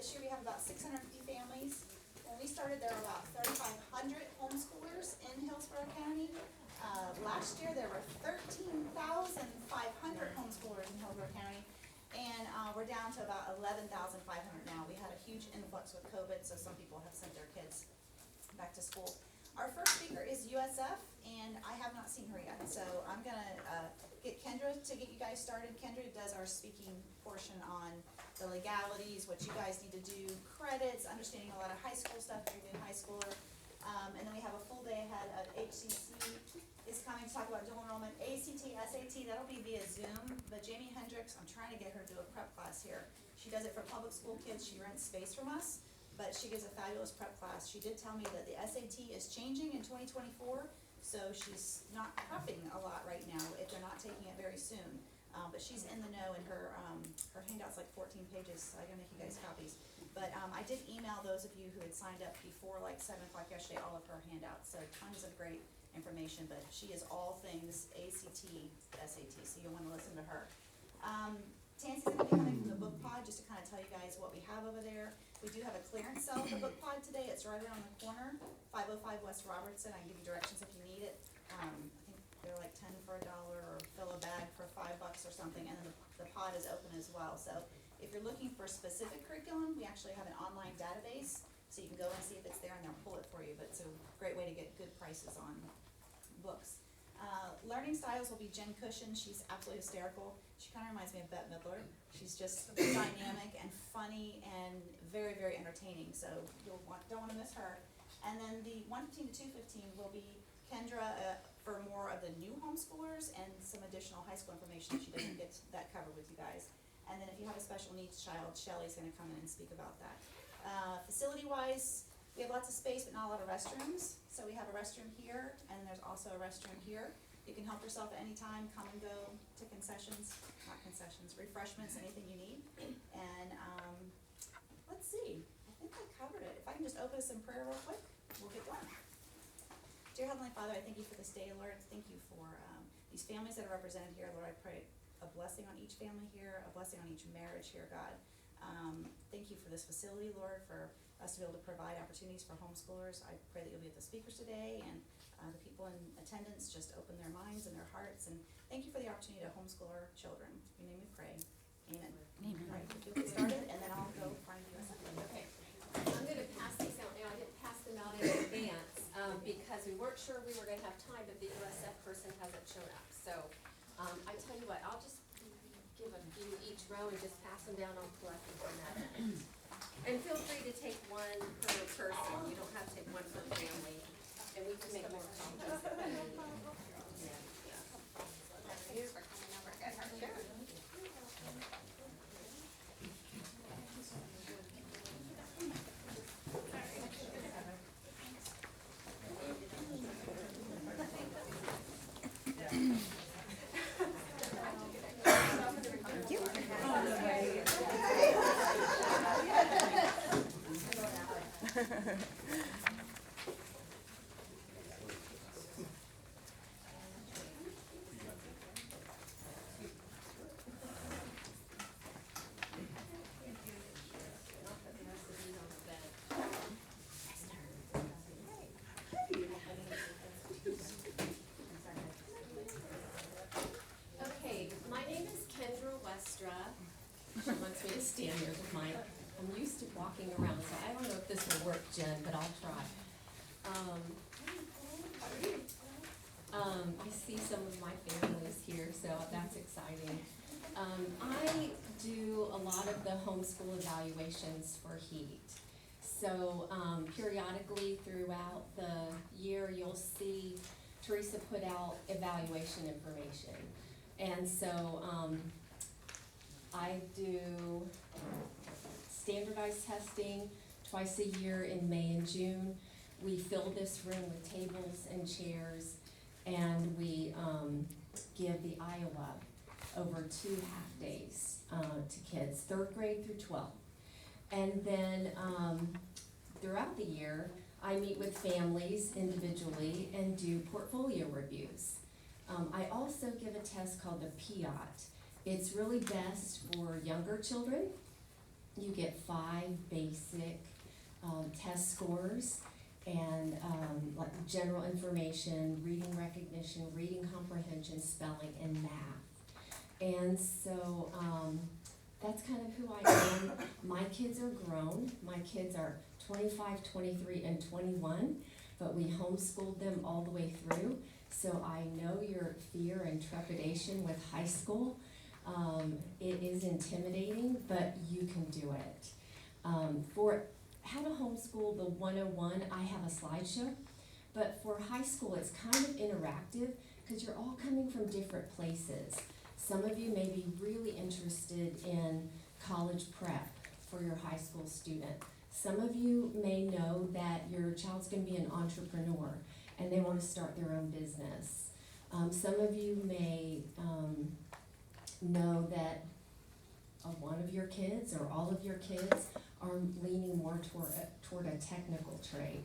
this year we have about 650 families. When we started, there were about 3,500 homeschoolers in Hillsborough County. Last year, there were 13,500 homeschoolers in Hillsborough County, and we're down to about 11,500 now. We had a huge influx with COVID, so some people have sent their kids back to school. Our first speaker is USF, and I have not seen her yet, so I'm gonna get Kendra to get you guys started. Kendra does our speaking portion on the legalities, what you guys need to do, credits, understanding a lot of high school stuff if you're a new high schooler. And then we have a full day ahead of HCC is coming to talk about dual enrollment, ACT, SAT, that'll be via Zoom. But Jamie Hendricks, I'm trying to get her to do a prep class here. She does it for public school kids, she rents space from us, but she gives a fabulous prep class. She did tell me that the SAT is changing in 2024, so she's not prepping a lot right now if they're not taking it very soon. But she's in the know, and her handout's like 14 pages, so I gotta make you guys copies. But I did email those of you who had signed up before like 7 o'clock yesterday all of her handouts, so tons of great information, but she is all things ACT, SAT, so you'll wanna listen to her. Tansey's gonna be coming from the book pod, just to kinda tell you guys what we have over there. We do have a clearance sale for book pod today, it's right around the corner, 505 West Robertson. I can give you directions if you need it. I think they're like 10 for $1 or fill a bag for $5 or something, and then the pod is open as well. So if you're looking for specific curriculum, we actually have an online database, so you can go and see if it's there and they'll pull it for you, but it's a great way to get good prices on books. Learning styles will be Jen Cushion. She's absolutely hysterical. She kind of reminds me of Bette Midler. She's just dynamic and funny and very, very entertaining, so don't want to miss her. And then the 115 to 215 will be Kendra for more of the new homeschoolers and some additional high school information if she doesn't get that covered with you guys. And then if you have a special needs child, Shelly's gonna come in and speak about that. Facility-wise, we have lots of space but not a lot of restrooms. So we have a restroom here, and there's also a restroom here. You can help yourself at any time, come and go to refreshments, anything you need. And let's see, I think I covered it. If I can just open us in prayer real quick, we'll get going. Dear Heavenly Father, I thank you for this day, Lord. Thank you for these families that are represented here, Lord. I pray a blessing on each family here, a blessing on each marriage here, God. Thank you for this facility, Lord, for us to be able to provide opportunities for homeschoolers. I pray that you'll be with the speakers today, and the people in attendance just open their minds and their hearts. And thank you for the opportunity to homeschool our children. In your name we pray. Amen. Amen. All right, we'll get started, and then I'll go find you. Okay. I'm going to pass these out now. I didn't pass them out in advance because we weren't sure we were going to have time, but the USF person hasn't shown up. So I tell you what, I'll just give a few each row and just pass them down. I'll collect them from that end. And feel free to take one per person. You don't have to take one per family. And we can make more copies. Thanks for coming over. Sure. Okay, my name is Kendra Westra. She wants me to stand here with my, I'm used to walking around, so I don't know if this will work, Jen, but I'll try. I see some of my families here, so that's exciting. I do a lot of the homeschool evaluations for HEAT. So periodically throughout the year, you'll see Teresa put out evaluation information. And so I do standardized testing twice a year in May and June. We fill this room with tables and chairs, and we give the Iowa over 2 half days to kids, 3rd grade through 12th. And then throughout the year, I meet with families individually and do portfolio reviews. I also give a test called the PIAT. It's really best for younger children, you get 5 basic test scores, and like general information, reading recognition, reading comprehension, spelling, and math. And so that's kind of who I am. My kids are grown. My kids are 25, 23, and 21, but we homeschooled them all the way through. So I know your fear and trepidation with high school. It is intimidating, but you can do it. For how to homeschool the 101, I have a slideshow, but for high school, it's kind of interactive because you're all coming from different places. Some of you may be really interested in college prep for your high school student. Some of you may know that your child's going to be an entrepreneur and they want to start their own business. Some of you may know that one of your kids or all of your kids are leaning more toward a technical trade.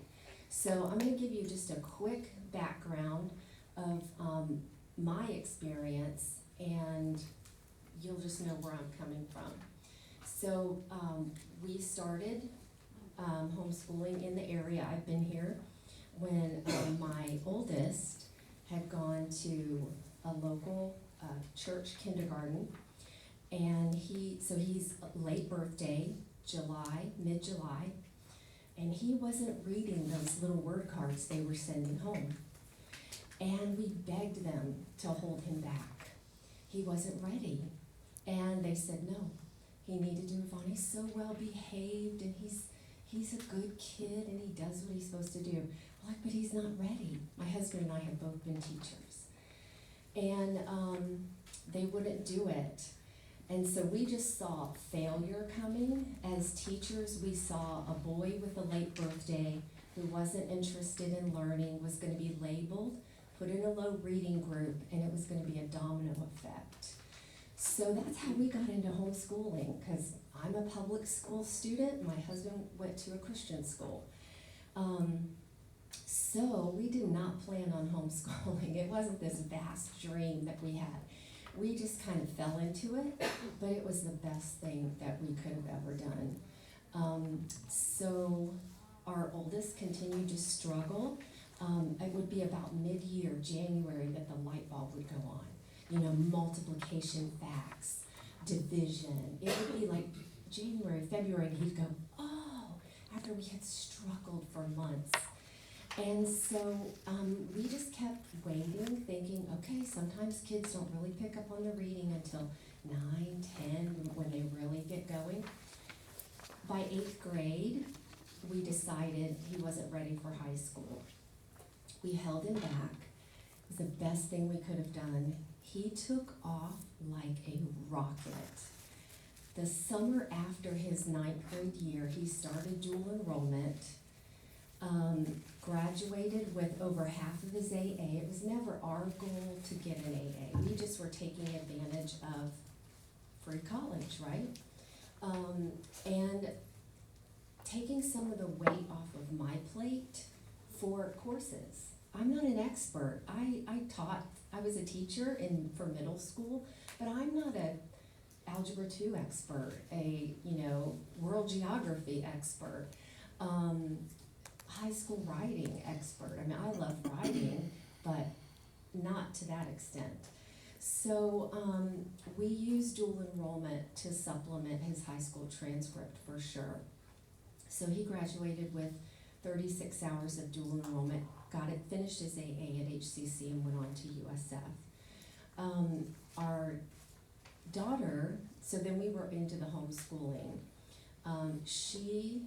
So I'm going to give you just a quick background of my experience, and you'll just know where I'm coming from. So we started homeschooling in the area. I've been here when my oldest had gone to a local church kindergarten, and he's late birthday, mid-July, and he wasn't reading those little word cards they were sending home. And we begged them to hold him back. He wasn't ready. And they said no, he needed to move on. He's so well behaved, and he's a good kid, and he does what he's supposed to do. We're like, but he's not ready. My husband and I have both been teachers. And they wouldn't do it. And so we just saw failure coming. As teachers, we saw a boy with a late birthday who wasn't interested in learning, was going to be labeled, put in a low reading group, and it was going to be a domino effect. So that's how we got into homeschooling, because I'm a public school student. My husband went to a Christian school. So we did not plan on homeschooling. It wasn't this vast dream that we had. We just kind of fell into it, but it was the best thing that we could have ever done. So our oldest continued to struggle. It would be about mid-year, January, that the light bulb would go on. You know, multiplication facts, division. It would be like January, February, and he'd go, oh, after we had struggled for months. And so we just kept waiting, thinking, okay, sometimes kids don't really pick up on the reading until 9, 10, when they really get going. By 8th grade, we decided he wasn't ready for high school. We held him back. It was the best thing we could have done. He took off like a rocket. The summer after his 9th grade year, he started dual enrollment. Graduated with over half of his AA. It was never our goal to get an AA. We just were taking advantage of free college, right? And taking some of the weight off of my plate for courses. I'm not an expert. I was a teacher for middle school, but I'm not a Algebra 2 expert, world geography expert. High school writing expert. I mean, I love writing, but not to that extent. So we used dual enrollment to supplement his high school transcript for sure. So he graduated with 36 hours of dual enrollment, finished his AA at HCC, and went on to USF. Our daughter, so then we were into the homeschooling. She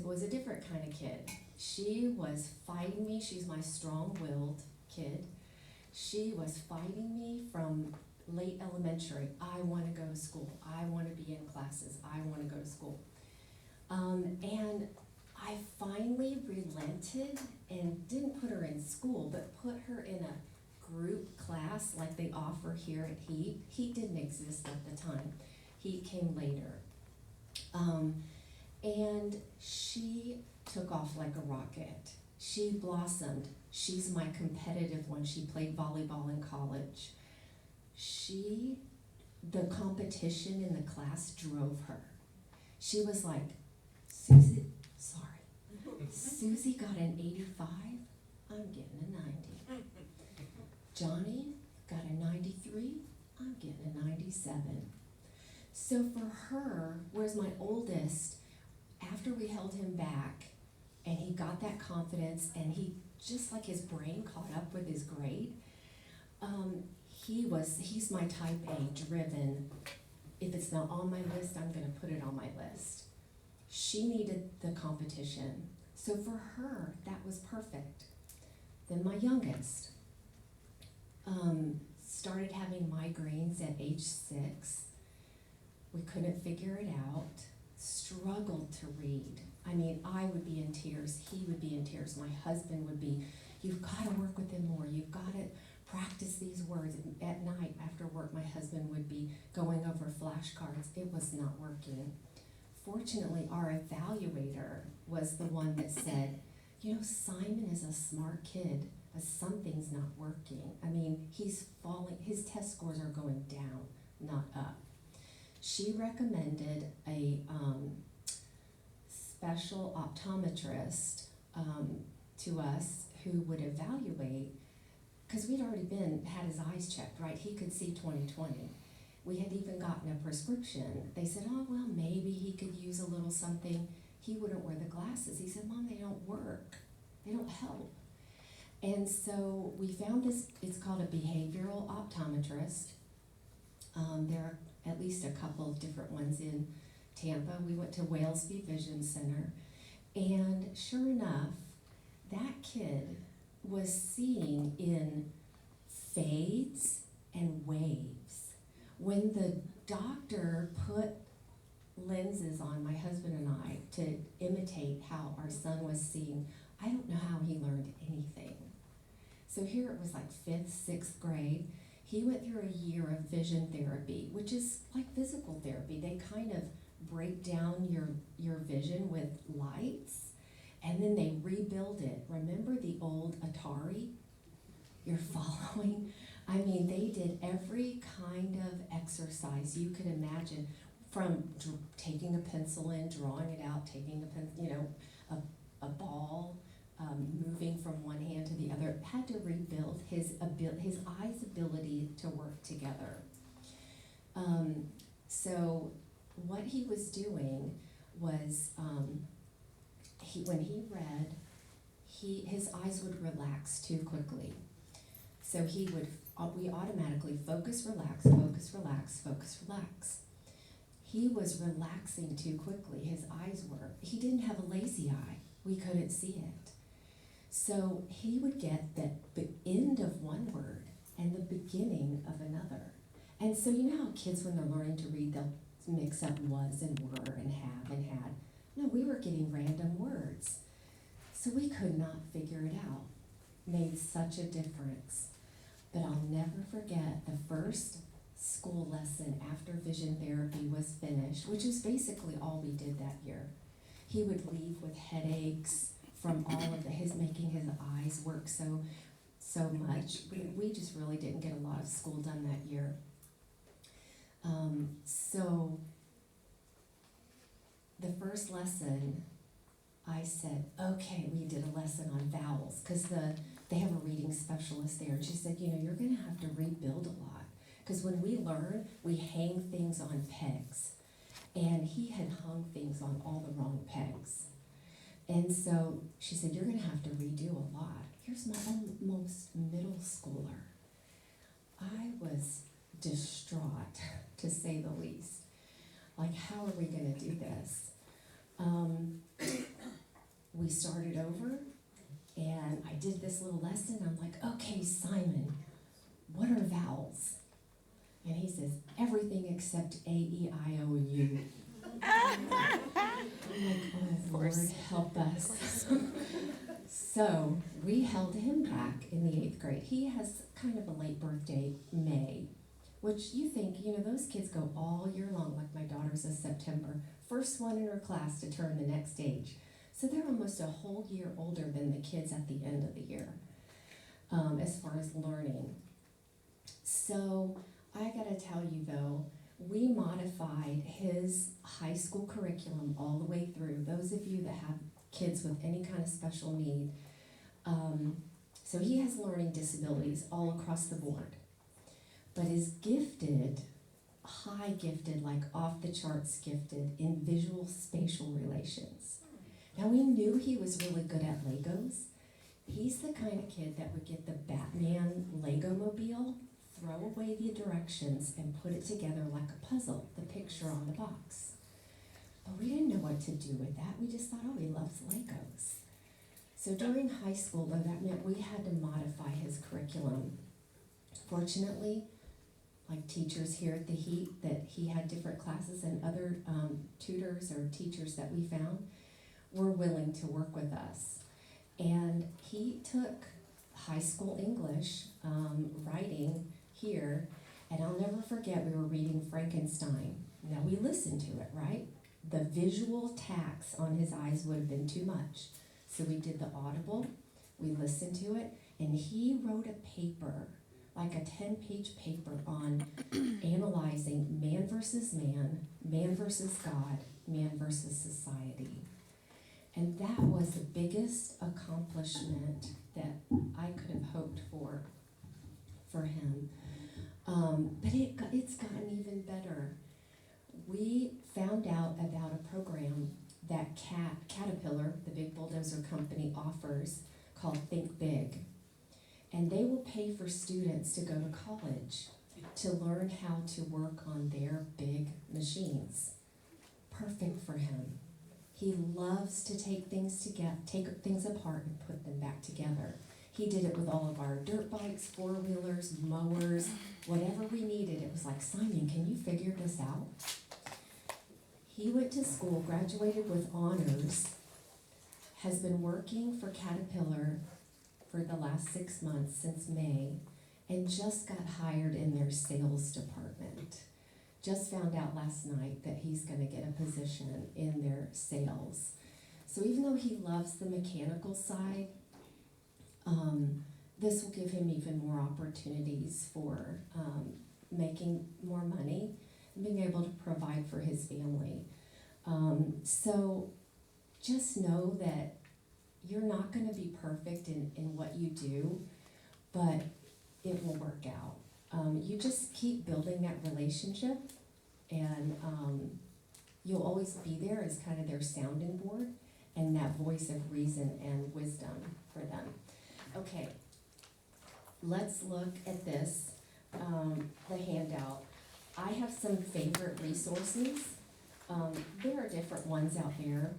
was a different kind of kid. She was fighting me. She's my strong-willed kid. She was fighting me from late elementary. I want to go to school. I want to be in classes. I want to go to school. And I finally relented and didn't put her in school, but put her in a group class like they offer here at Heat. Heat didn't exist at the time. Heat came later. And she took off like a rocket. She blossomed. She's my competitive one. She played volleyball in college. The competition in the class drove her. She was like, Susie got an 85, I'm getting a 90. Johnny got a 93, I'm getting a 97. So for her, whereas my oldest, after we held him back and he got that confidence and he, just like his brain caught up with his grade, he's my type A, driven. If it's not on my list, I'm gonna put it on my list. She needed the competition. So for her, that was perfect. Then my youngest started having migraines at age 6. We couldn't figure it out, struggled to read. I mean, I would be in tears, he would be in tears, my husband would be, you've gotta work with him more, you've gotta practice these words. At night after work, my husband would be going over flashcards. It was not working. Fortunately, our evaluator was the one that said, you know, Simon is a smart kid, but something's not working. I mean, he's falling, his test scores are going down, not up. She recommended a special optometrist to us who would evaluate, because we'd already had his eyes checked, right? He could see 20/20. We had even gotten a prescription. They said, oh, well, maybe he could use a little something. He wouldn't wear the glasses. He said, Mom, they don't work. They don't help. And so we found this, it's called a behavioral optometrist. There are at least a couple of different ones in Tampa. We went to Walesby Vision Center. And sure enough, that kid was seeing in fades and waves. When the doctor put lenses on my husband and I to imitate how our son was seeing, I don't know how he learned anything. So here it was like 5th, 6th grade. He went through a year of vision therapy, which is like physical therapy. They kind of break down your vision with lights, and then they rebuild it. Remember the old Atari? You're following? I mean, they did every kind of exercise you could imagine, from taking a pencil in, drawing it out, taking a ball, moving from one hand to the other. Had to rebuild his eyes' ability to work together. So what he was doing was, when he read, his eyes would relax too quickly. So we automatically focus, relax, focus, relax, focus, relax. He was relaxing too quickly. His eyes were. He didn't have a lazy eye. We couldn't see it. So he would get the end of one word and the beginning of another. And so you know how kids, when they're learning to read, they'll mix up was and were and have and had. No, we were getting random words. So we could not figure it out. Made such a difference. But I'll never forget the first school lesson after vision therapy was finished, which is basically all we did that year. He would leave with headaches from all of his making his eyes work so much. We just really didn't get a lot of school done that year. So the first lesson, I said, okay, we did a lesson on vowels, because they have a reading specialist there, and she said, you know, you're gonna have to rebuild a lot, because when we learn, we hang things on pegs, and he had hung things on all the wrong pegs. And so she said, you're gonna have to redo a lot. Here's my almost middle schooler. I was distraught, to say the least. Like, how are we gonna do this? We started over, and I did this little lesson. I'm like, okay, Simon, what are vowels? And he says, everything except A, E, I, O, and U. I'm like, oh, Lord, help us. So we held him back in the 8th grade. He has kind of a late birthday, May, which you think, you know, those kids go all year long, like my daughter's is September. First one in her class to turn the next age. So they're almost a whole year older than the kids at the end of the year, as far as learning. So I gotta tell you though, we we modified his high school curriculum all the way through. Those of you that have kids with any kind of special need, so he has learning disabilities all across the board, but is gifted, high gifted, like off the charts gifted in visual spatial relations. Now we knew he was really good at Legos. He's the kind of kid that would get the Batman Lego mobile, throw away the directions, and put it together like a puzzle, the picture on the box. But we didn't know what to do with that. We just thought, oh, he loves Legos. So during high school, though, that meant we had to modify his curriculum. Fortunately, like teachers here at the Heat, that he had different classes, and other tutors or teachers that we found were willing to work with us. And he took high school English writing here, and I'll never forget, we were reading Frankenstein. Now we listened to it, right? The visual tax on his eyes would have been too much. So we did the audible, we listened to it, and he wrote a paper, like a 10-page paper on analyzing man versus man versus God, man versus society. And that was the biggest accomplishment that I could have hoped for him. But it's gotten even better. We found out about a program that Caterpillar, the big bulldozer company, offers called Think Big. And they will pay for students to go to college to learn how to work on their big machines. Perfect for him. He loves to take things apart and put them back together. He did it with all of our dirt bikes, four-wheelers, mowers, whatever we needed. It was like, Simon, can you figure this out? He went to school, graduated with honors, has been working for Caterpillar for the last 6 months, since May, and just got hired in their sales department. Just found out last night that he's going to get a position in their sales. So even though he loves the mechanical side, this will give him even more opportunities for making more money and being able to provide for his family. So just know that you're not going to be perfect in what you do, but it will work out. You just keep building that relationship, and you'll always be there as kind of their sounding board and that voice of reason and wisdom for them. Okay, let's look at this, the handout. I have some favorite resources. There are different ones out there,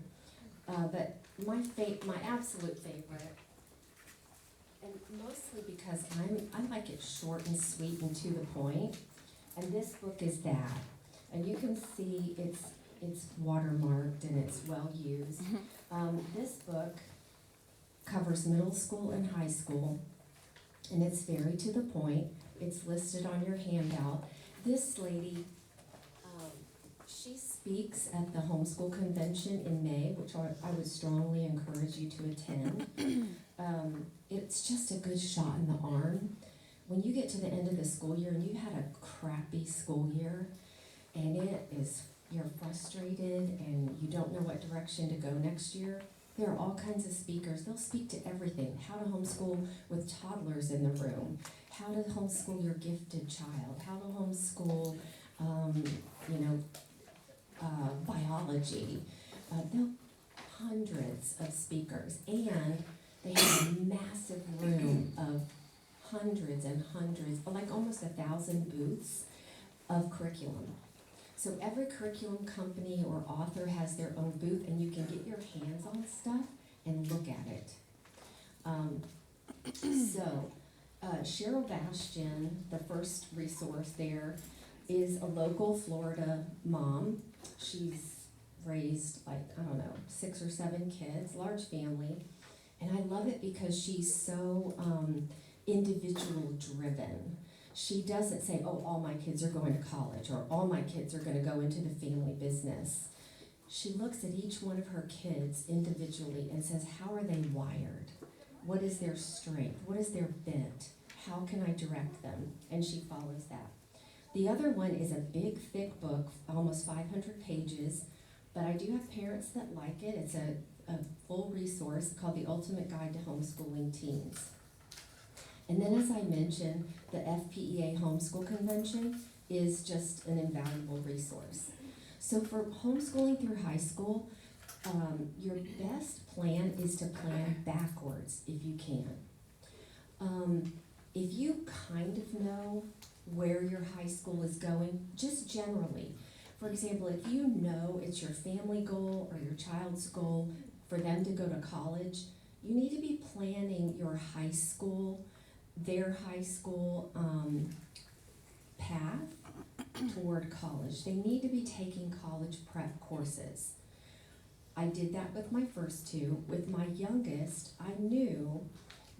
but my absolute favorite, and mostly because I like it short and sweet and to the point, and this book is that. And you can see it's watermarked and it's well used. This book covers middle school and high school, and it's very to the point. It's listed on your handout. This lady, she speaks at the homeschool convention in May, which I would strongly encourage you to attend. It's just a good shot in the arm. When you get to the end of the school year and you had a crappy school year, and you're frustrated and you don't know what direction to go next year, there are all kinds of speakers. They'll speak to everything. How to homeschool with toddlers in the room, how to homeschool your gifted child, how to homeschool, biology. Hundreds of speakers, and they have a massive room of hundreds and hundreds, like almost 1,000 booths of curriculum. So every curriculum company or author has their own booth, and you can get your hands on stuff and look at it. Cheryl Bastian, the first resource there, is a local Florida mom. She's raised 6 or 7 kids, large family, and I love it because she's so individual driven. She doesn't say, oh, all my kids are going to college, or all my kids are going to go into the family business. She looks at each one of her kids individually and says, how are they wired? What is their strength? What is their bent? How can I direct them? And she follows that. The other one is a big, thick book, almost 500 pages, but I do have parents that like it. It's a full resource called The Ultimate Guide to Homeschooling Teens. And then, as I mentioned, the FPEA Homeschool Convention is just an invaluable resource. So for homeschooling through high school, your best plan is to plan backwards if you can. If you kind of know where your high school is going, just generally. For example, if you know it's your family goal or your child's goal for them to go to college, you need to be planning your high school, their high school path toward college. They need to be taking college prep courses. I did that with my first two. With my youngest, I knew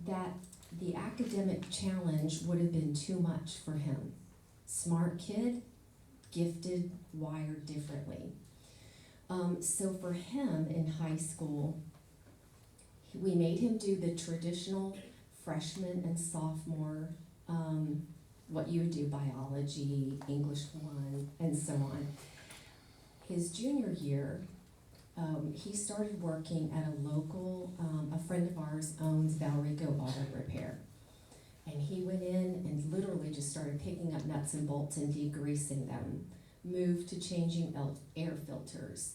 that the academic challenge would have been too much for him. Smart kid, gifted, wired differently. So for him in high school, we made him do the traditional freshman and sophomore, what you would do, biology, English 1, and so on. His junior year, he started working at a local, a friend of ours owns Valrico Auto Repair. And he went in and literally just started picking up nuts and bolts and degreasing them, moved to changing air filters,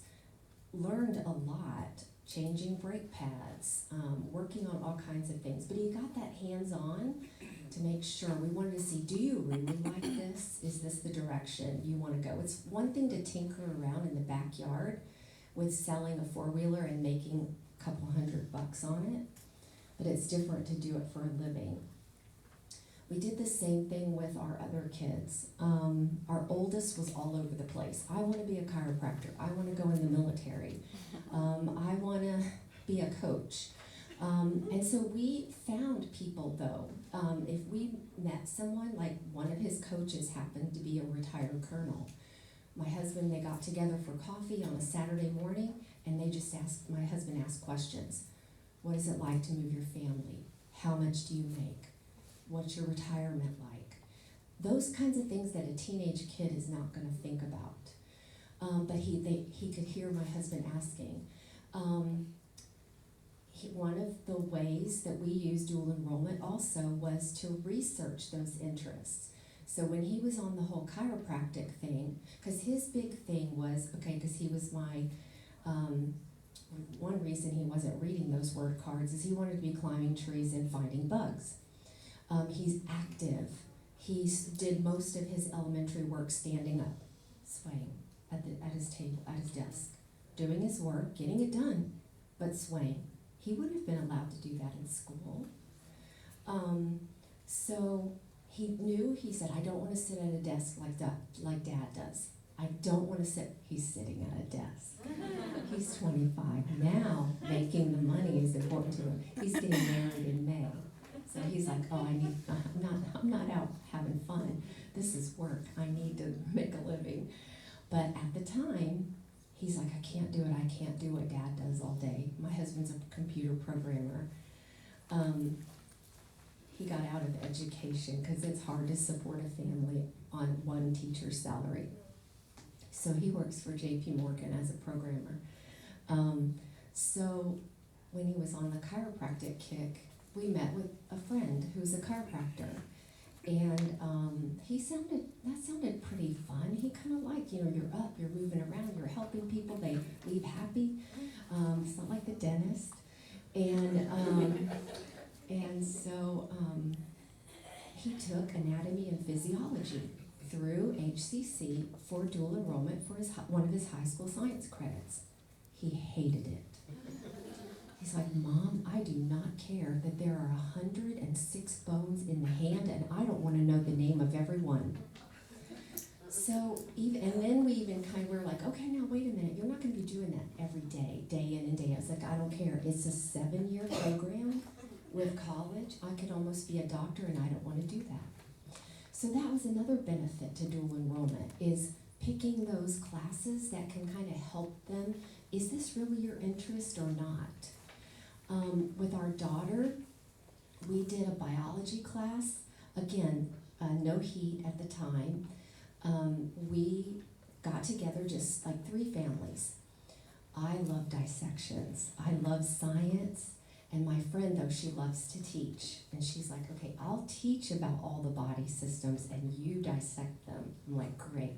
learned a lot, changing brake pads, working on all kinds of things. But he got that hands-on to make sure. We wanted to see, do you really like this? Is this the direction you want to go? It's one thing to tinker around in the backyard with selling a four-wheeler and making a couple $100 on it, but it's different to do it for a living. We did the same thing with our other kids. Our oldest was all over the place. I want to be a chiropractor. I want to go in the military. I want to be a coach. And so we found people, though. If we met someone, like one of his coaches happened to be a retired colonel. My husband, they got together for coffee on a Saturday morning, and they just asked, my husband asked questions. What is it like to move your family? How much do you make? What's your retirement like? Those kinds of things that a teenage kid is not going to think about. But he could hear my husband asking. One of the ways that we use dual enrollment also was to research those interests. So when he was on the whole chiropractic thing, because his big thing was, okay, because he was my, one reason he wasn't reading those word cards is he wanted to be climbing trees and finding bugs. He's active. He did most of his elementary work standing up, swaying at his table, at his desk, doing his work, getting it done, but swaying. He wouldn't have been allowed to do that in school. So he knew, he said, I don't want to sit at a desk like Dad does. I don't want to sit, he's sitting at a desk. He's 25 now, making the money is important to him. He's getting married in May. So he's like, oh, I'm not out having fun. This is work. I need to make a living. But at the time, he's like, I can't do it. I can't do what Dad does all day. My husband's a computer programmer. He got out of education because it's hard to support a family on one teacher's salary. So he works for JP Morgan as a programmer. So when he was on the chiropractic kick, we met with a friend who's a chiropractor. And that sounded pretty fun. He kind of like, you're up, you're moving around, you're helping people, they leave happy. It's not like the dentist. And so he took anatomy and physiology through HCC for dual enrollment for one of his high school science credits. He hated it. He's like, Mom, I do not care that there are 106 bones in the hand, and I don't want to know the name of every one. So, and then we were like, okay, now wait a minute, you're not going to be doing that every day, day in and day out. It's like, I don't care. It's a 7-year program with college. I could almost be a doctor, and I don't want to do that. So that was another benefit to dual enrollment, is picking those classes that can kind of help them. Is this really your interest or not? With our daughter, we did a biology class. Again, no heat at the time. we got together just like 3 families. I love dissections. I love science. And my friend, though, she loves to teach. And she's like, okay, I'll teach about all the body systems and you dissect them. I'm like, great.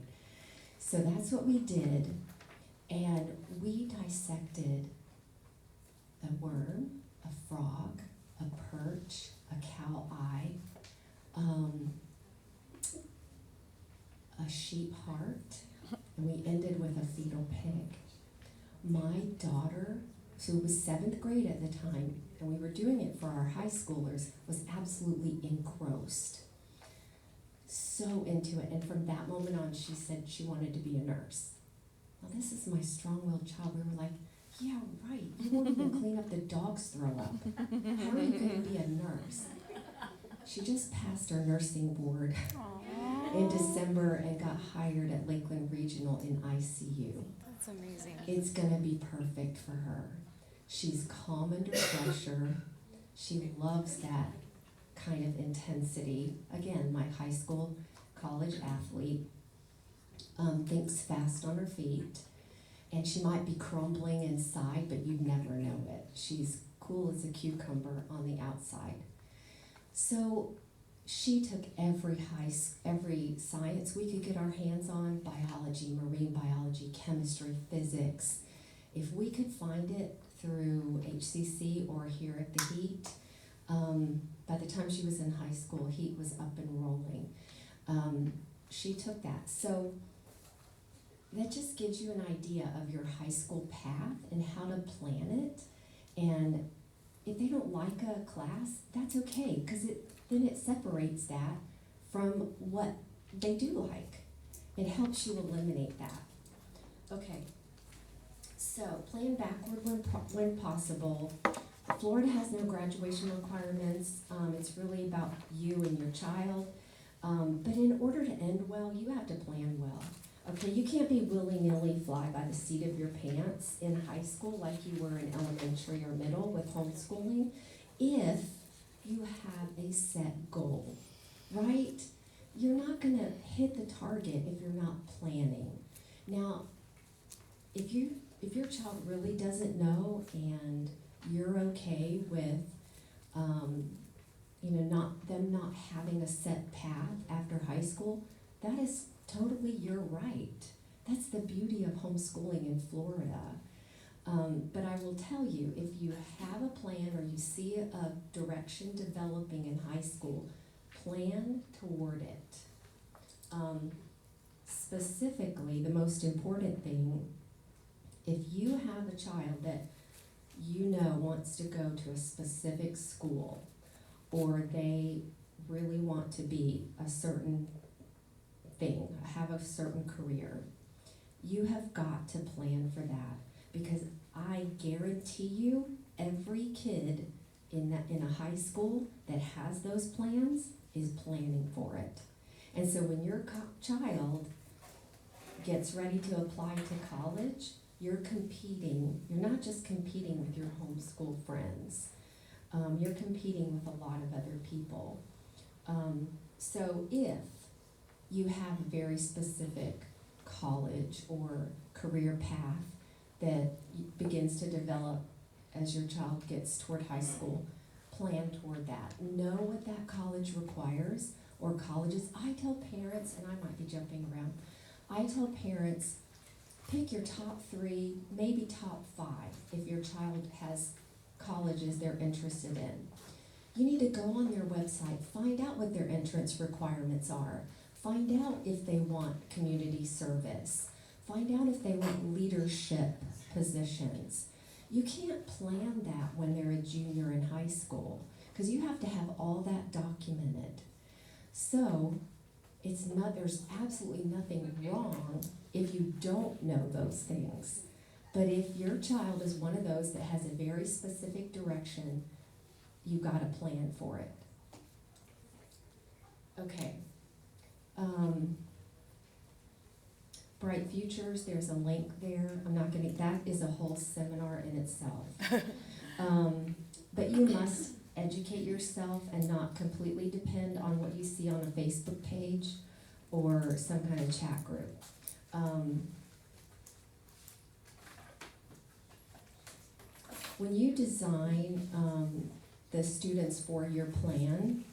So that's what we did. And we dissected a worm, a frog, a perch, a cow eye, a sheep heart, and we ended with a fetal pig. My daughter, who was 7th grade at the time, and we were doing it for our high schoolers, was absolutely engrossed. So into it. And from that moment on, she said she wanted to be a nurse. Well, this is my strong-willed child. We were like, yeah, right. You won't even clean up the dog's throw up. How are you going to be a nurse? She just passed her nursing board in December and got hired at Lakeland Regional in ICU. That's amazing. It's going to be perfect for her. She's calm under pressure. She loves that kind of intensity. Again, my high school, college athlete, thinks fast on her feet. And she might be crumbling inside, but you'd never know it. She's cool as a cucumber on the outside. So she took every science we could get our hands on, biology, marine biology, chemistry, physics. If we could find it through HCC or here at the HEAT, by the time she was in high school, HEAT was up and rolling. She took that. So that just gives you an idea of your high school path and how to plan it. And if they don't like a class, that's okay, because then it separates that from what they do like. It helps you eliminate that. Okay, so plan backward when possible. Florida has no graduation requirements. It's really about you and your child. But in order to end well, you have to plan well. Okay, you can't be willy-nilly fly by the seat of your pants in high school like you were in elementary or middle with homeschooling if you have a set goal, right? You're not going to hit the target if you're not planning. Now, if your child really doesn't know and you're okay with not having a set path after high school, that is totally your right. That's the beauty of homeschooling in Florida. But I will tell you, if you have a plan or you see a direction developing in high school, plan toward it. Specifically, the most important thing, if you have a child that you know wants to go to a specific school, or they really want to be a certain thing, have a certain career, you have got to plan for that, because I guarantee you every kid in a high school that has those plans is planning for it. And so when your child gets ready to apply to college, you're competing. You're not just competing with your homeschool friends. You're competing with a lot of other people. So if you have a very specific college or career path that begins to develop as your child gets toward high school, plan toward that. Know what that college requires, or colleges. I tell parents, and I might be jumping around, I tell parents, pick your top 3, maybe top 5, if your child has colleges they're interested in. You need to go on their website, find out what their entrance requirements are, find out if they want community service, find out if they want leadership positions. You can't plan that when they're a junior in high school, because you have to have all that documented. So there's absolutely nothing wrong if you don't know those things. But if your child is one of those that has a very specific direction, you got to plan for it. Okay. Bright Futures, there's a link there. That is a whole seminar in itself. But you must educate yourself and not completely depend on what you see on a Facebook page or some kind of chat group. When you design the student's 4-year plan,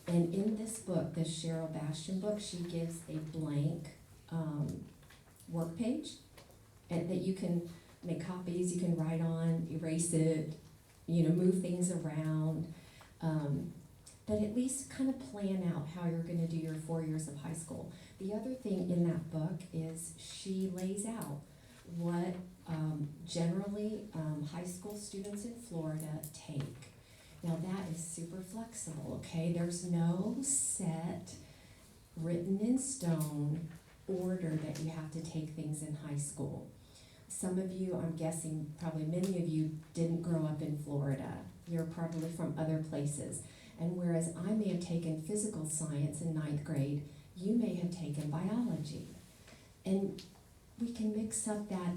and in this book, this Cheryl Bastian book, she gives a blank work page and that you can make copies, you can write on, erase it, move things around. But at least kind of plan out how you're gonna do your 4 years of high school. The other thing in that book is she lays out what generally high school students in Florida take. Now that is super flexible, okay? There's no set, written in stone order that you have to take things in high school. Some of you, I'm guessing, probably many of you didn't grow up in Florida. You're probably from other places. And whereas I may have taken physical science in 9th grade, you may have taken biology. And we can mix up that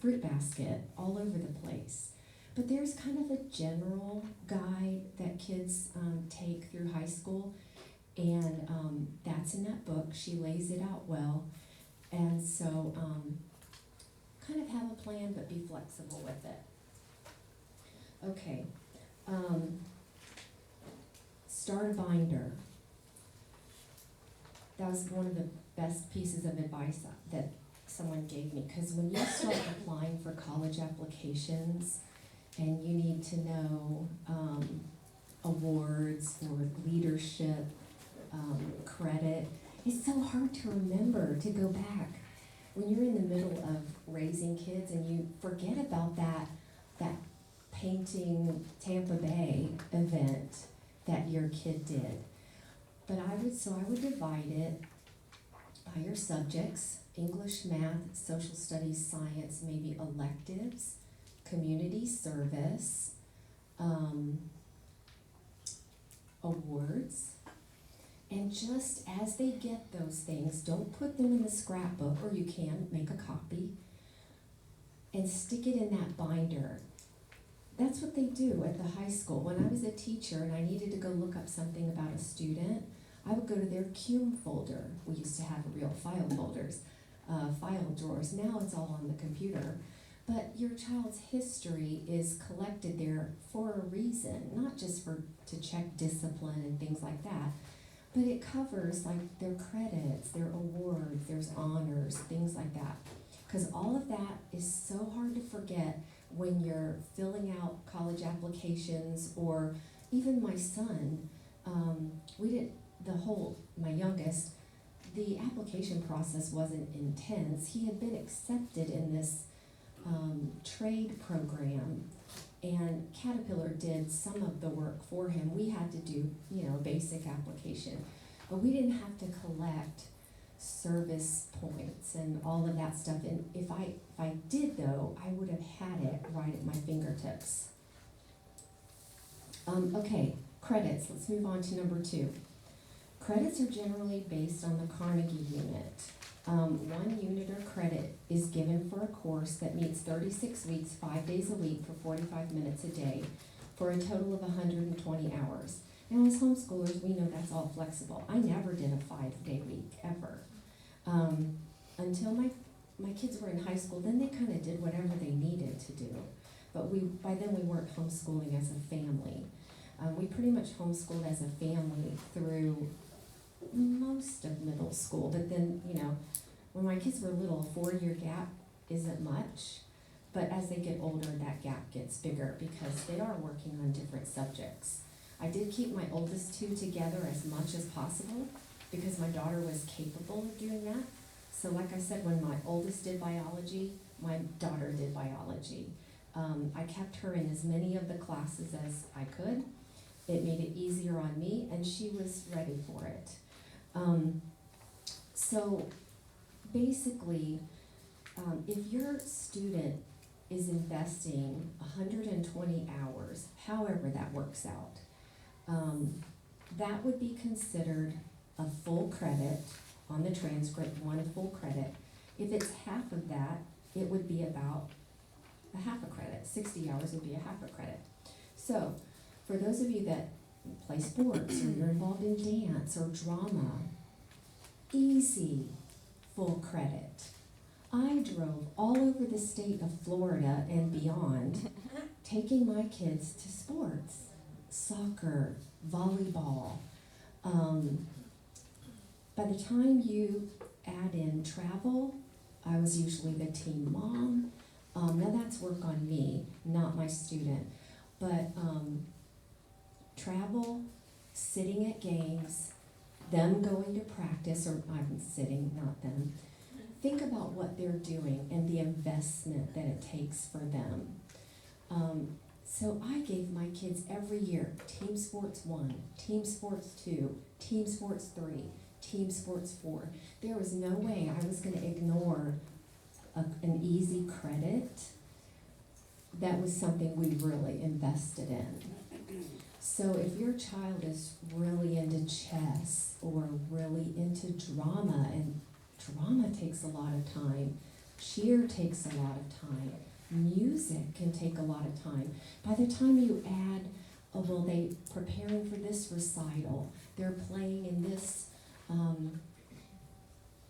fruit basket all over the place. But there's kind of a general guide that kids take through high school, and that's in that book. She lays it out well. And so kind of have a plan, but be flexible with it. Okay. Start a binder. That was one of the best pieces of advice that someone gave me, because when you start applying for college applications and you need to know awards or leadership credit, it's so hard to remember to go back. When you're in the middle of raising kids and you forget about that painting Tampa Bay event that your kid did. But I would divide it by your subjects: English, math, social studies, science, maybe electives, community service, awards. And just as they get those things, don't put them in the scrapbook, or you can make a copy, and stick it in that binder. That's what they do at the high school. When I was a teacher and I needed to go look up something about a student, I would go to their CUME folder. We used to have real file folders, file drawers. Now it's all on the computer. But your child's history is collected there for a reason, not just to check discipline and things like that, but it covers like their credits, their awards, there's honors, things like that. Because all of that is so hard to forget when you're filling out college applications, or even my son, my youngest, the application process wasn't intense. He had been accepted in this trade program, and Caterpillar did some of the work for him. We had to do, basic application, but we didn't have to collect service points and all of that stuff. And if I did though, I would have had it right at my fingertips. Okay, credits. Let's move on to number 2. Credits are generally based on the Carnegie unit. 1 unit or credit is given for a course that meets 36 weeks, 5 days a week for 45 minutes a day, for a total of 120 hours. Now as homeschoolers, we know that's all flexible. I never did a 5-day week, ever. Until my kids were in high school, then they kind of did whatever they needed to do. But by then we weren't homeschooling as a family. We pretty much homeschooled as a family through most of middle school, but then, when my kids were little, a 4-year gap isn't much, but as they get older, that gap gets bigger because they are working on different subjects. I did keep my oldest 2 together as much as possible because my daughter was capable of doing that. So like I said, when my oldest did biology, my daughter did biology. I kept her in as many of the classes as I could. It made it easier on me, and she was ready for it. So basically, if your student is investing 120 hours, however that works out, that would be considered a full credit on the transcript, 1 full credit. If it's half of that, it would be about a half a credit. 60 hours would be a half a credit. So for those of you that play sports, or you're involved in dance or drama, easy full credit. I drove all over the state of Florida and beyond, taking my kids to sports, soccer, volleyball. By the time you add in travel, I was usually the team mom. Now that's work on me, not my student. But travel, sitting at games, them going to practice, or I'm sitting, not them. Think about what they're doing and the investment that it takes for them. So I gave my kids every year team sports 1, team sports 2, team sports 3, team sports 4. There was no way I was going to ignore an easy credit. That was something we really invested in. So if your child is really into chess or really into drama, and drama takes a lot of time, cheer takes a lot of time, music can take a lot of time. By the time you add, oh, well, they preparing for this recital, they're playing in this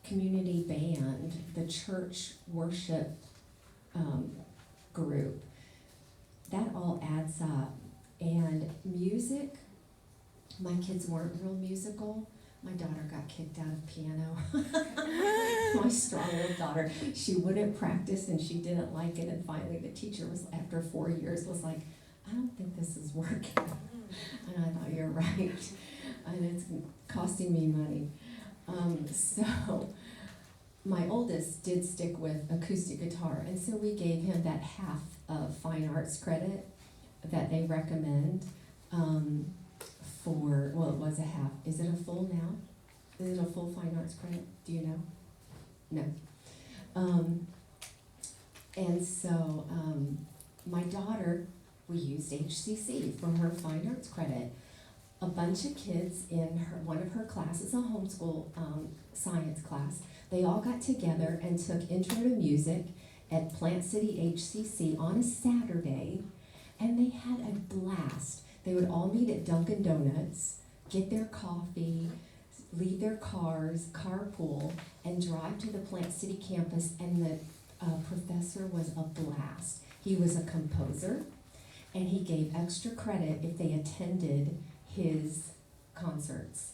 community band, the church worship group, that all adds up. And music, my kids weren't real musical. My daughter got kicked out of piano. My strong-willed daughter, she wouldn't practice and she didn't like it, and finally the teacher was, after 4 years, was like, I don't think this is working. And I thought, you're right. And it's costing me money. So my oldest did stick with acoustic guitar, and so we gave him that half of fine arts credit that they recommend for, well, it was a half. Is it a full now? Is it a full fine arts credit? Do you know? No. And so my daughter, we used HCC for her fine arts credit. A bunch of kids in one of her classes, a homeschool science class, they all got together and took Intro to Music at Plant City HCC on a Saturday, and they had a blast. They would all meet at Dunkin' Donuts, get their coffee, leave their cars, carpool, and drive to the Plant City campus, and the professor was a blast. He was a composer, and he gave extra credit if they attended his concerts.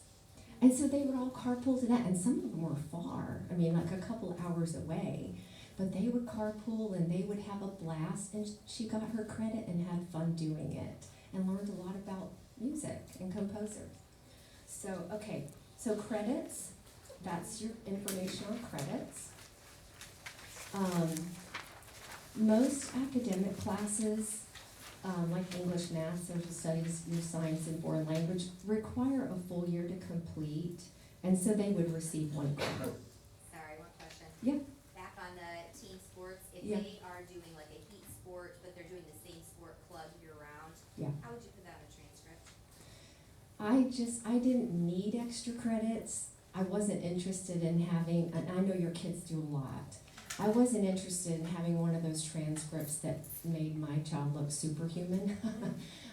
And so they would all carpool to that, and some of them were far, I mean, like a couple hours away. But they would carpool and they would have a blast, and she got her credit and had fun doing it and learned a lot about music and composers. So, okay, so credits, that's your information on credits. Most academic classes, like English, math, social studies, your science, and foreign language, require a full year to complete, and so they would receive 1 credit. Sorry, one question. Yeah. Back on the team sports, if Yeah. they are doing like a heat sport, but they're doing the same sport club year round, Yeah. how would you put that in a transcript? I didn't need extra credits. I wasn't interested in having, and I know your kids do a lot. I wasn't interested in having one of those transcripts that made my child look superhuman.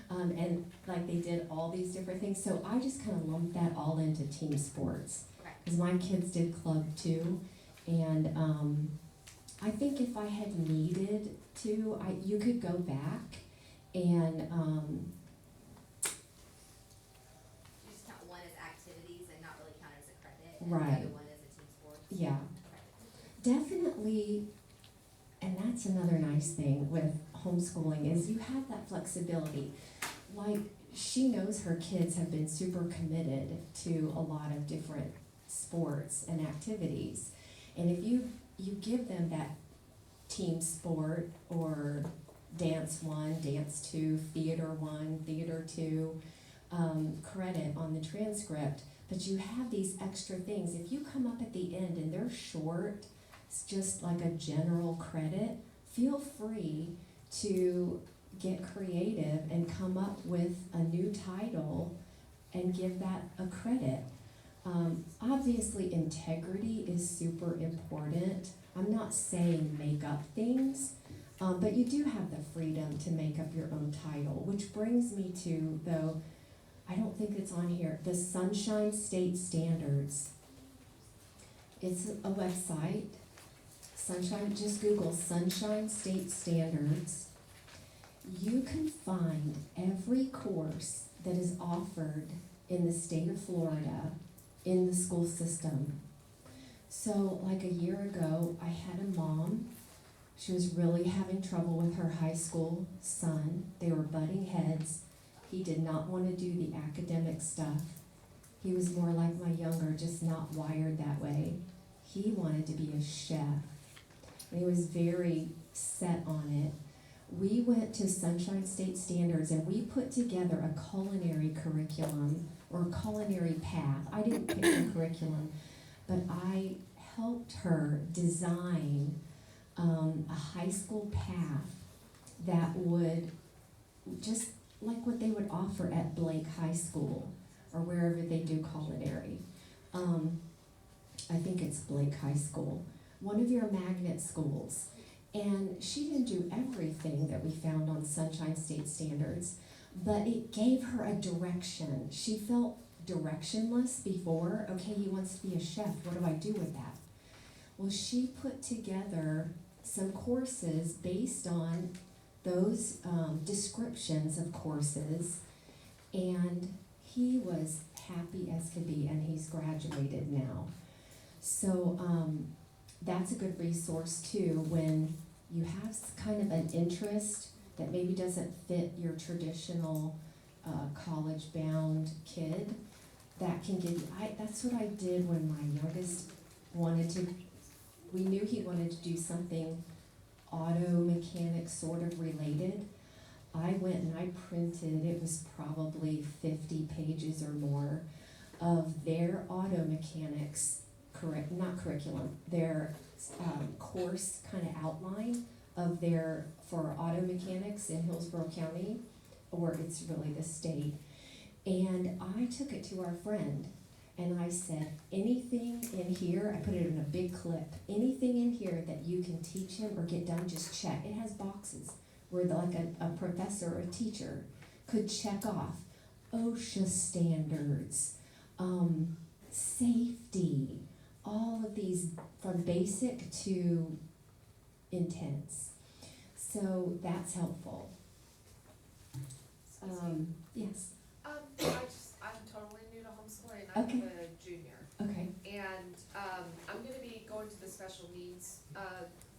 And like they did all these different things. So I just kind of lumped that all into team sports. Okay. Because my kids did club too. And I think if I had needed to, you could go back and You just count one as activities and not really count it as a credit, and Right. the other one as a team sport. yeah. Okay. Definitely, and that's another nice thing with homeschooling is you have that flexibility. Like, she knows her kids have been super committed to a lot of different sports and activities. And if you give them that team sport or dance 1, dance 2, theater 1, theater 2 credit on the transcript, but you have these extra things. If you come up at the end and they're short, it's just like a general credit, feel free to get creative and come up with a new title and give that a credit. Obviously, integrity is super important. I'm not saying make up things, but you do have the freedom to make up your own title, which brings me to, though, I don't think it's on here, the Sunshine State Standards. It's a website, Sunshine, just Google Sunshine State Standards. You can find every course that is offered in the state of Florida in the school system. So like a year ago, I had a mom. She was really having trouble with her high school son. They were butting heads. He did not want to do the academic stuff. He was more like my younger, just not wired that way. He wanted to be a chef, and he was very set on it. We went to Sunshine State Standards and we put together a culinary curriculum or culinary path. I didn't pick the curriculum, but I helped her design a high school path that would, just like what they would offer at Blake High School or wherever they do culinary. I think it's Blake High School, one of your magnet schools. And she didn't do everything that we found on Sunshine State Standards, but it gave her a direction. She felt directionless before. Okay, he wants to be a chef. What do I do with that? Well, she put together some courses based on those descriptions of courses, and he was happy as could be, and he's graduated now. So that's a good resource too when you have kind of an interest that maybe doesn't fit your traditional college-bound kid. That can give you, that's what I did when my youngest wanted to, we knew he wanted to do something auto mechanic sort of related. I went and I printed, it was probably 50 pages or more of their auto mechanics not curriculum, their course kind of outline of their, for auto mechanics in Hillsborough County, or it's really the state. And I took it to our friend and I said, anything in here, I put it in a big clip, anything in here that you can teach him or get done, just check. It has boxes where like a professor or a teacher could check off OSHA standards, safety, all of these from basic to intense. So that's helpful. Yes. I'm totally new to homeschooling. I'm Okay. a junior. Okay. And I'm gonna be going to the special needs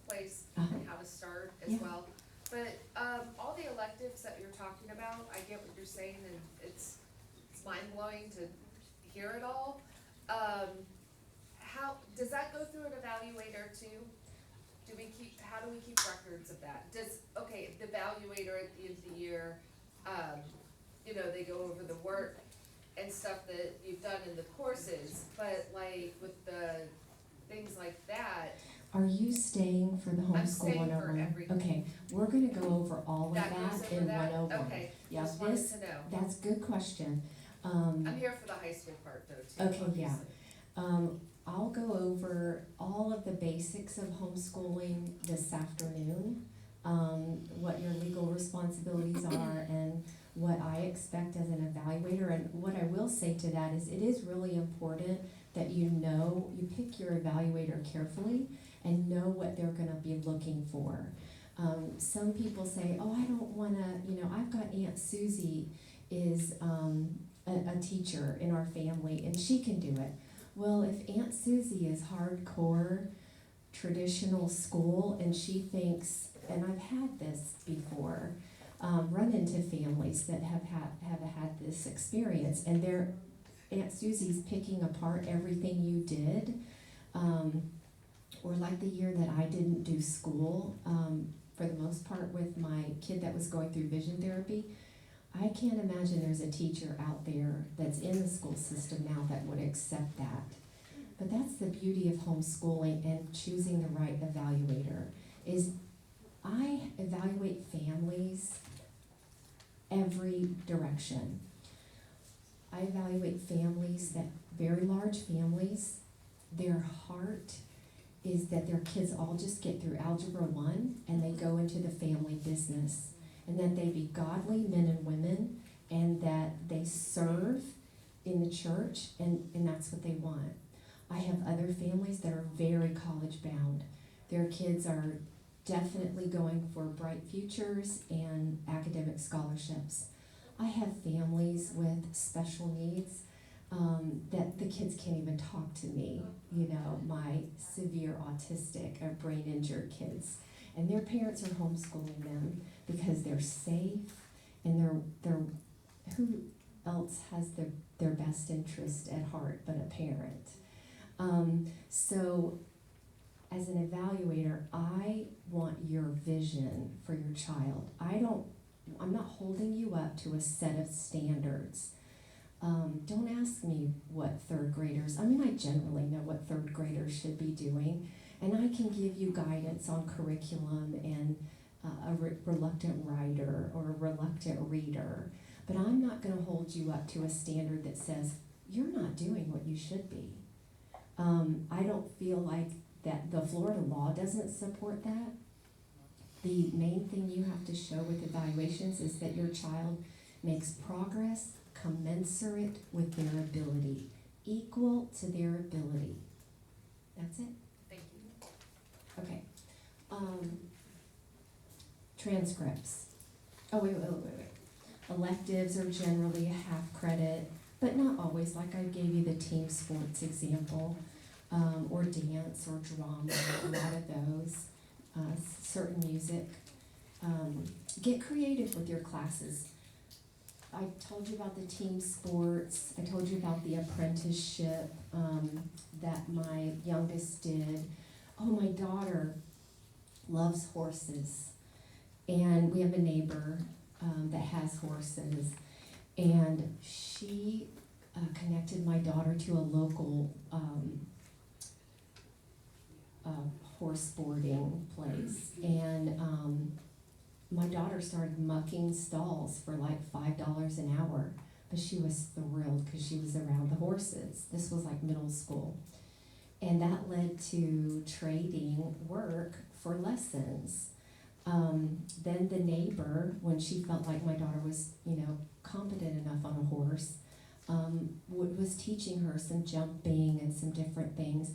place Uh-huh. and how to start as Yeah. well. But all the electives that you're talking about, I get what you're saying, and it's mind blowing to hear it all. How does that go through an evaluator too? How do we keep records of that? The evaluator at the end of the year, they go over the work and stuff that you've done in the courses, but like with the things like that. Are you staying for the I'm homeschool staying for 101? everything. Okay, we're gonna go over all of That that goes over in that? 101. Okay, Yeah, just wanted this, to know. that's a good question. I'm here for the high school part though too, Okay, yeah. obviously. I'll go over all of the basics of homeschooling this afternoon, what your legal responsibilities are and what I expect as an evaluator. And what I will say to that is it is really important that you pick your evaluator carefully and know what they're gonna be looking for. Some people say, oh, I don't wanna, I've got Aunt Susie is a teacher in our family and she can do it. Well, if Aunt Susie is hardcore traditional school and she thinks, and I've had this before, run into families that have had this experience and their Aunt Susie's picking apart everything you did, or like the year that I didn't do school, for the most part with my kid that was going through vision therapy. I can't imagine there's a teacher out there that's in the school system now that would accept that. But that's the beauty of homeschooling and choosing the right evaluator, is I evaluate families every direction. I evaluate families that, very large families, their heart is that their kids all just get through Algebra 1 and they go into the family business. And that they be godly men and women, and that they serve in the church, and that's what they want. I have other families that are very college bound. Their kids are definitely going for bright futures and academic scholarships. I have families with special needs that the kids can't even talk to me, you know, my severe autistic or brain injured kids. And their parents are homeschooling them because they're safe and they're who else has their best interest at heart but a parent. So as an evaluator, I want your vision for your child. I'm not holding you up to a set of standards. Don't ask me what third graders, I generally know what third graders should be doing, and I can give you guidance on curriculum and a reluctant writer or a reluctant reader, but I'm not gonna hold you up to a standard that says, you're not doing what you should be. I don't feel like that the Florida law doesn't support that. The main thing you have to show with evaluations is that your child makes progress commensurate with their ability, equal to their ability. That's it. Thank you. Okay. Transcripts. Oh, wait. Electives are generally a half credit, but not always, like I gave you the team sports example, or dance or drama, a lot of those, certain music. Get creative with your classes. I told you about the team sports, I told you about the apprenticeship that my youngest did. Oh, my daughter loves horses, and we have a neighbor that has horses, and she connected my daughter to a local horse boarding place, and my daughter started mucking stalls for like $5 an hour, but she was thrilled because she was around the horses. This was like middle school, and that led to trading work for lessons. Then the neighbor, when she felt like my daughter was, competent enough on a horse, was teaching her some jumping and some different things.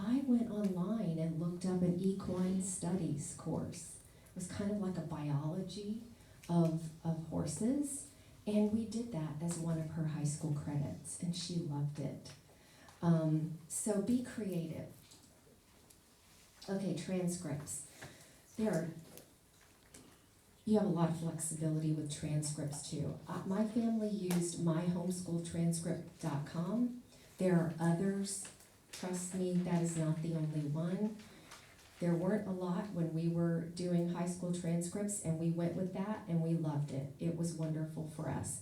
I went online and looked up an equine studies course. It was kind of like a biology of horses, and we did that as one of her high school credits, and she loved it. So be creative. Okay, transcripts. You have a lot of flexibility with transcripts too. My family used myhomeschooltranscript.com. There are others. Trust me, that is not the only one. There weren't a lot when we were doing high school transcripts, and we went with that and we loved it. It was wonderful for us.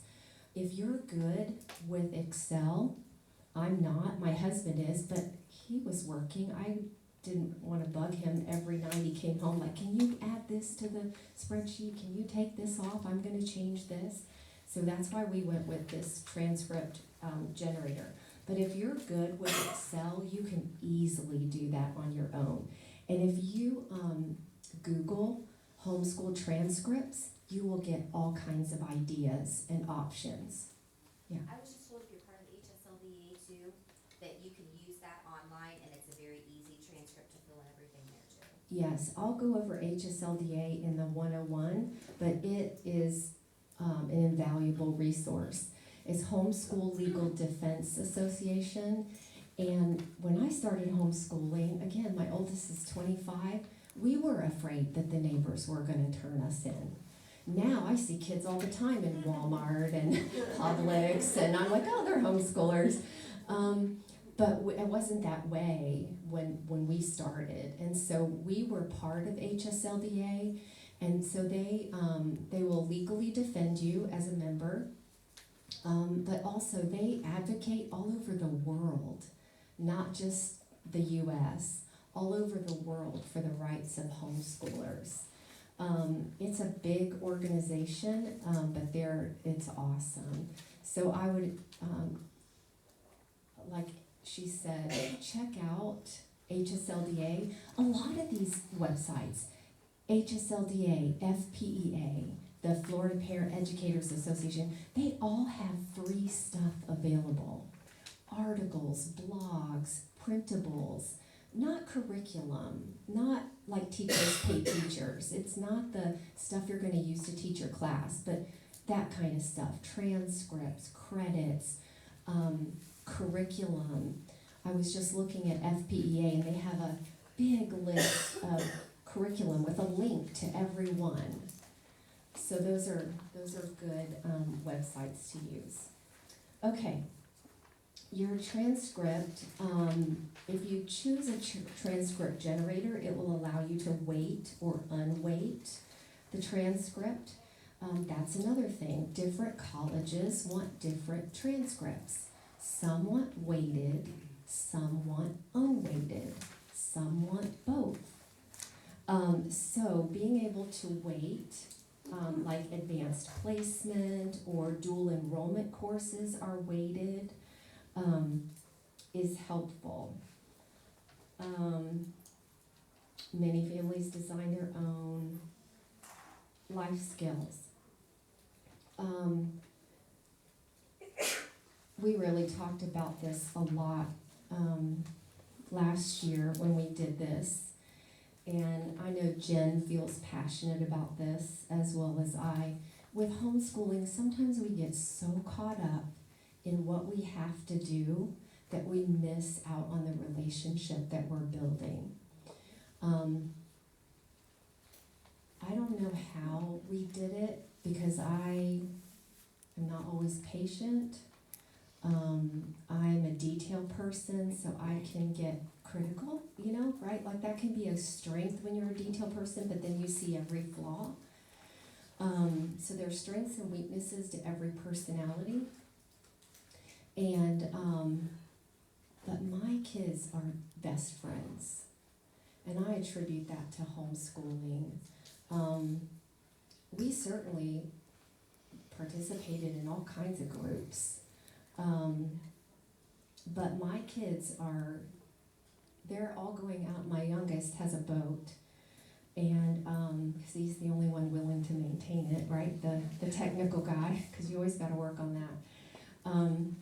If you're good with Excel, I'm not, my husband is, but he was working. I didn't want to bug him every night he came home, like, can you add this to the spreadsheet? Can you take this off? I'm going to change this. So that's why we went with this transcript generator. But if you're good with Excel, you can easily do that on your own. And if you Google homeschool transcripts, you will get all kinds of ideas and options. Yeah. I was just told if you're part of the HSLDA too, that you can use that online and it's a very easy transcript to fill in everything there too. Yes, I'll go over HSLDA in the 101, but it is an invaluable resource. It's Homeschool Legal Defense Association, and when I started homeschooling, again, my oldest is 25, we were afraid that the neighbors were going to turn us in. Now I see kids all the time in Walmart and Publix, and I'm like, oh, they're homeschoolers. But it wasn't that way when we started, and so we were part of HSLDA, and so they will legally defend you as a member, but also they advocate all over the world, not just the U.S., all over the world for the rights of homeschoolers. It's a big organization, but it's awesome. So I would, like she said, check out HSLDA. A lot of these websites, HSLDA, FPEA, the Florida Parent Educators Association, they all have free stuff available. Articles, blogs, printables, not curriculum, not like teachers pay teachers. It's not the stuff you're gonna use to teach your class, but that kind of stuff, transcripts, credits, curriculum. I was just looking at FPEA and they have a big list of curriculum with a link to every one. So those are good websites to use. Okay, your transcript, if you choose a transcript generator, it will allow you to weight or unweight the transcript. That's another thing. Different colleges want different transcripts. Some want weighted, some want unweighted, some want both. So being able to weight, like advanced placement or dual enrollment courses are weighted, is helpful. Many families design their own life skills. We really talked about this a lot last year when we did this. And I know Jen feels passionate about this as well as I. With homeschooling, sometimes we get so caught up in what we have to do that we miss out on the relationship that we're building. I don't know how we did it because I am not always patient. I'm a detail person, so I can get critical, right? Like that can be a strength when you're a detail person, but then you see every flaw. So there's strengths and weaknesses to every personality. And, but my kids are best friends. And I attribute that to homeschooling. We certainly participated in all kinds of groups. But my kids they're all going out. My youngest has a boat, and because he's the only one willing to maintain it, right? The technical guy, because you always got to work on that.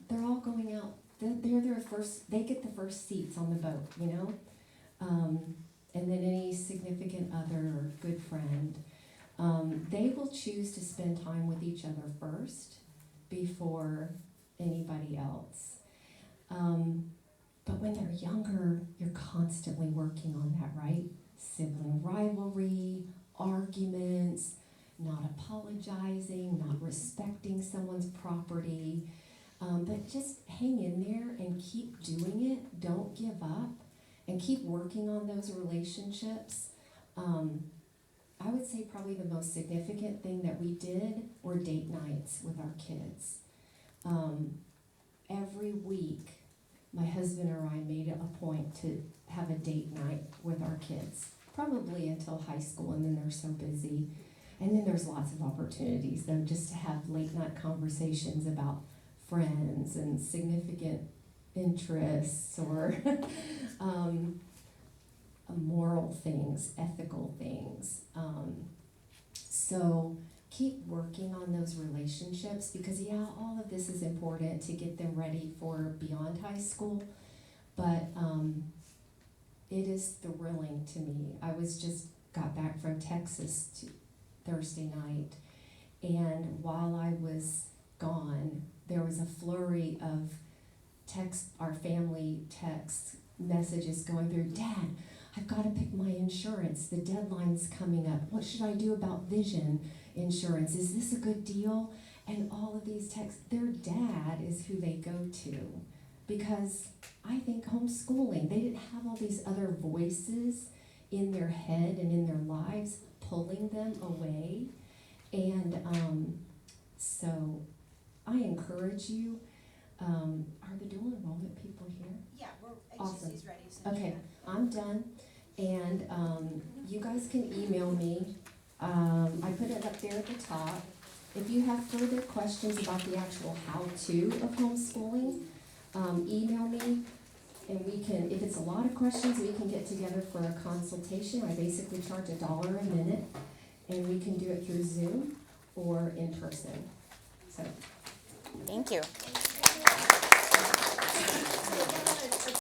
They're all going out. They're their first. They get the first seats on the boat, and then any significant other or good friend, they will choose to spend time with each other first before anybody else. But when they're younger, you're constantly working on that, right? Sibling rivalry, arguments, not apologizing, not respecting someone's property. But just hang in there and keep doing it. Don't give up and keep working on those relationships. I would say probably the most significant thing that we did were date nights with our kids. Every week, my husband or I made it a point to have a date night with our kids, probably until high school, and then they're so busy. And then there's lots of opportunities, though, just to have late night conversations about friends and significant interests or moral things, ethical things. So keep working on those relationships because, all of this is important to get them ready for beyond high school. But it is thrilling to me. I got back from Texas Thursday night, and while I was gone, there was a flurry of our family text messages going through. Dad, I've got to pick my insurance. The deadline's coming up. What should I do about vision insurance? Is this a good deal? And all of these texts, their dad is who they go to. Because I think homeschooling, they didn't have all these other voices in their head and in their lives pulling them away. And so I encourage you. Are the dual enrollment people here? Yeah, Awesome. HCC's ready. So Okay, I'm done. And you guys can email me. I put it up there at the top. If you have further questions about the actual how-to of homeschooling, email me, and we can, if it's a lot of questions, we can get together for a consultation. I basically charge $1 a minute, and we can do it through Zoom or in person. So, Thank you.